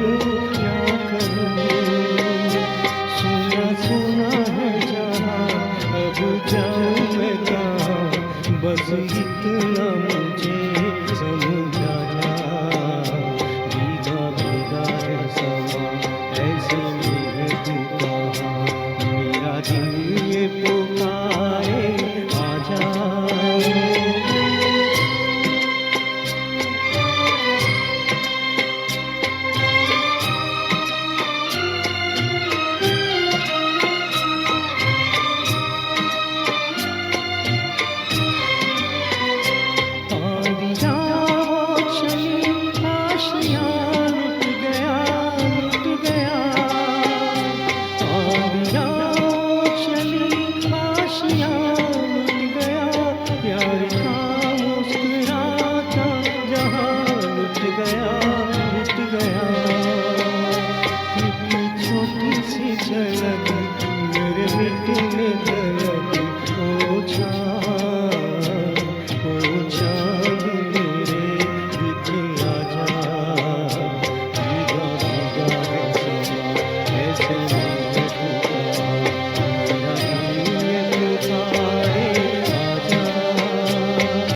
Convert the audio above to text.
करूं क्या करूं, सुना सुना है जहां, अब जाऊं मैं कहां, बस इतना मुझे समझा जा। भीगा भीगा है समा, ऐसे में तू कहाँ, मेरा दिल ये पुकारे आजा। गया, लुट गया।